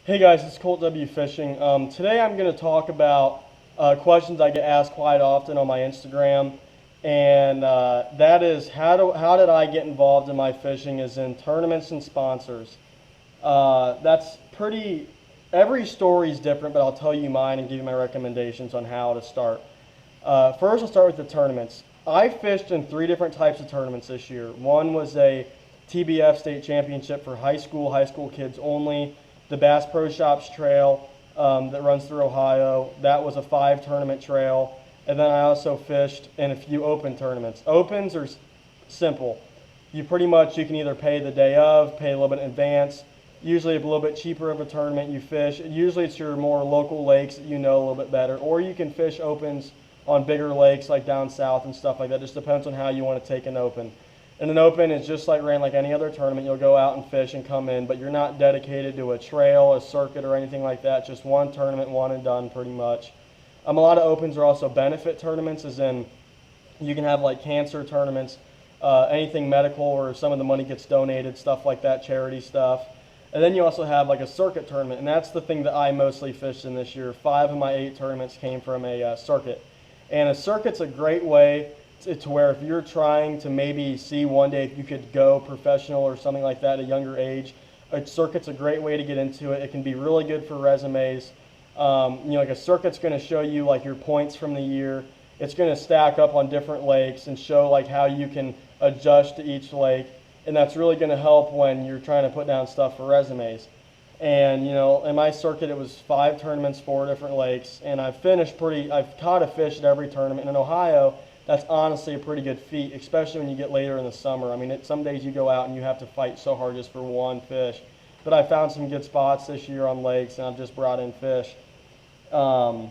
Hey guys, it's Colt W Fishing. Today I'm going to talk about questions I get asked quite often on my Instagram, and that is how did I get involved in my fishing as in tournaments and sponsors. That's pretty. Every story is different, but I'll tell you mine and give you my recommendations on how to start. First, I'll start with the tournaments. I fished in three different types of tournaments this year. One was a TBF state championship for high school kids only. The Bass Pro Shops Trail that runs through Ohio. That was a 5 tournament trail. And then I also fished in a few open tournaments. Opens are simple. You can either pay the day of, pay a little bit in advance. Usually a little bit cheaper of a tournament you fish. Usually it's your more local lakes that you know a little bit better. Or you can fish opens on bigger lakes like down south and stuff like that. Just depends on how you want to take an open. And an open is just ran like any other tournament. You'll go out and fish and come in, but you're not dedicated to a trail, a circuit, or anything like that. Just one tournament, one and done pretty much. A lot of opens are also benefit tournaments, as in you can have like cancer tournaments, anything medical or some of the money gets donated, stuff like that, charity stuff. And then you also have like a circuit tournament, and that's the thing that I mostly fished in this year. 5 of my 8 tournaments came from a circuit. And a circuit's a great way to where if you're trying to maybe see one day if you could go professional or something like that at a younger age, a circuit's a great way to get into it. It can be really good for resumes. Like a circuit's going to show you like your points from the year. It's going to stack up on different lakes and show like how you can adjust to each lake. And that's really going to help when you're trying to put down stuff for resumes. And in my circuit, it was 5 tournaments, 4 different lakes, and I've caught a fish at every tournament. In Ohio, that's honestly a pretty good feat, especially when you get later in the summer. I mean, some days you go out and you have to fight so hard just for one fish. But I found some good spots this year on lakes, and I've just brought in fish. Also,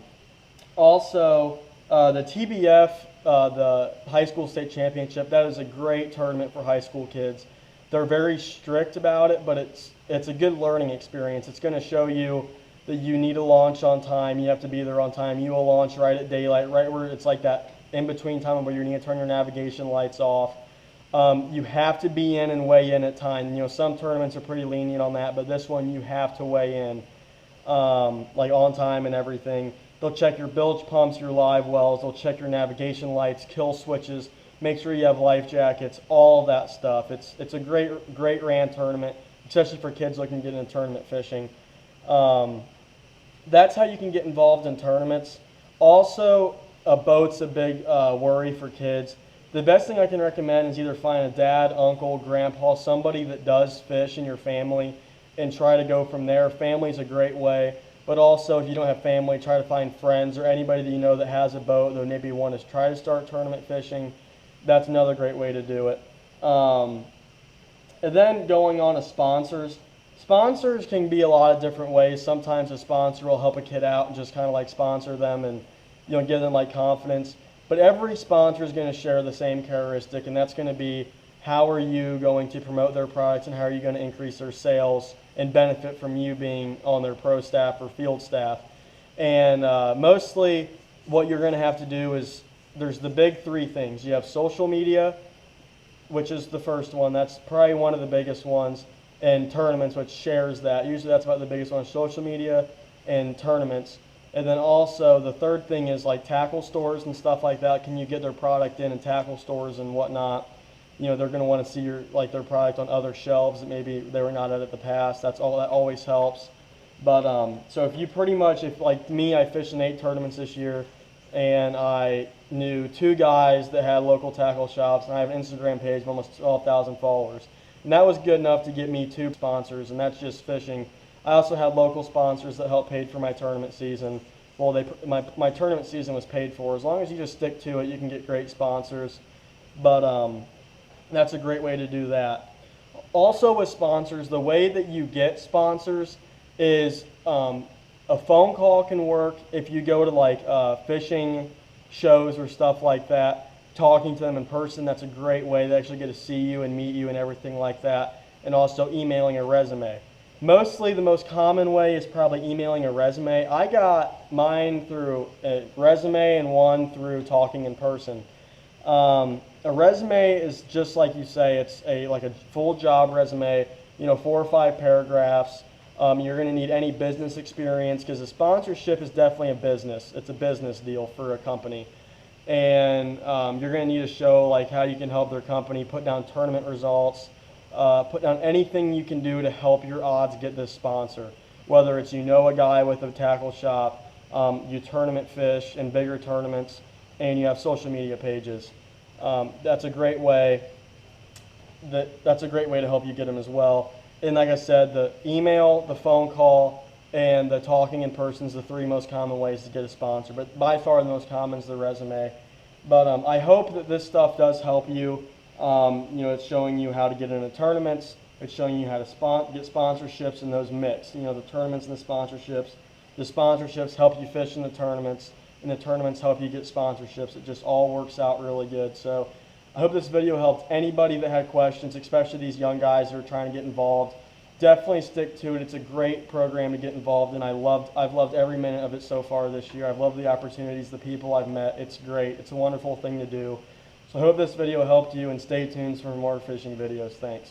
the TBF, the high school state championship, that is a great tournament for high school kids. They're very strict about it, but it's a good learning experience. It's going to show you that you need to launch on time. You have to be there on time. You will launch right at daylight, right where it's like that in-between time where you need to turn your navigation lights off. You have to be in and weigh in at time. Some tournaments are pretty lenient on that, but this one you have to weigh in like on time and everything. They'll check your bilge pumps, your live wells. They'll check your navigation lights, kill switches. Make sure you have life jackets, all that stuff. It's a great ran tournament, especially for kids looking to get into tournament fishing. That's how you can get involved in tournaments. Also, a boat's a big worry for kids. The best thing I can recommend is either find a dad, uncle, grandpa, somebody that does fish in your family, and try to go from there. Family's a great way. But also, if you don't have family, try to find friends or anybody that you know that has a boat that maybe want to try to start tournament fishing. That's another great way to do it. And then going on to sponsors. Sponsors can be a lot of different ways. Sometimes a sponsor will help a kid out and just kind of like sponsor them and give them like confidence. But every sponsor is going to share the same characteristic, and that's going to be how are you going to promote their products and how are you going to increase their sales and benefit from you being on their pro staff or field staff. And mostly what you're going to have to do is there's the big 3 things. You have social media, which is the first one. That's probably one of the biggest ones, and tournaments, which shares that. Usually that's about the biggest one, social media and tournaments. And then also the third thing is like tackle stores and stuff like that. Can you get their product in tackle stores and whatnot? They're going to want to see their product on other shelves that maybe they were not at the past. That always helps. But so if like me, I fished in 8 tournaments this year, and I knew 2 guys that had local tackle shops, and I have an Instagram page of almost 12,000 followers. And that was good enough to get me 2 sponsors, and that's just fishing. I also had local sponsors that helped pay for my tournament season. Well, my tournament season was paid for. As long as you just stick to it, you can get great sponsors. But that's a great way to do that. Also with sponsors, the way that you get sponsors is a phone call can work if you go to like fishing shows or stuff like that. Talking to them in person, that's a great way. They actually get to see you and meet you and everything like that. And also emailing a resume. Mostly the most common way is probably emailing a resume. I got mine through a resume and one through talking in person. A resume is just like you say, it's like a full job resume, 4 or 5 paragraphs. You're going to need any business experience because the sponsorship is definitely a business. It's a business deal for a company. And you're going to need to show like how you can help their company, put down tournament results, put down anything you can do to help your odds get this sponsor. Whether it's a guy with a tackle shop, you tournament fish in bigger tournaments, and you have social media pages. That's a great way. That's a great way to help you get them as well. And like I said, the email, the phone call, and the talking in person is the 3 most common ways to get a sponsor. But by far the most common is the resume. But I hope that this stuff does help you. It's showing you how to get into tournaments. It's showing you how to get sponsorships, and those mix. The tournaments and the sponsorships. The sponsorships help you fish in the tournaments, and the tournaments help you get sponsorships. It just all works out really good. So I hope this video helped anybody that had questions, especially these young guys that are trying to get involved. Definitely stick to it. It's a great program to get involved in. I've loved every minute of it so far this year. I've loved the opportunities, the people I've met. It's great. It's a wonderful thing to do. So I hope this video helped you, and stay tuned for more fishing videos. Thanks.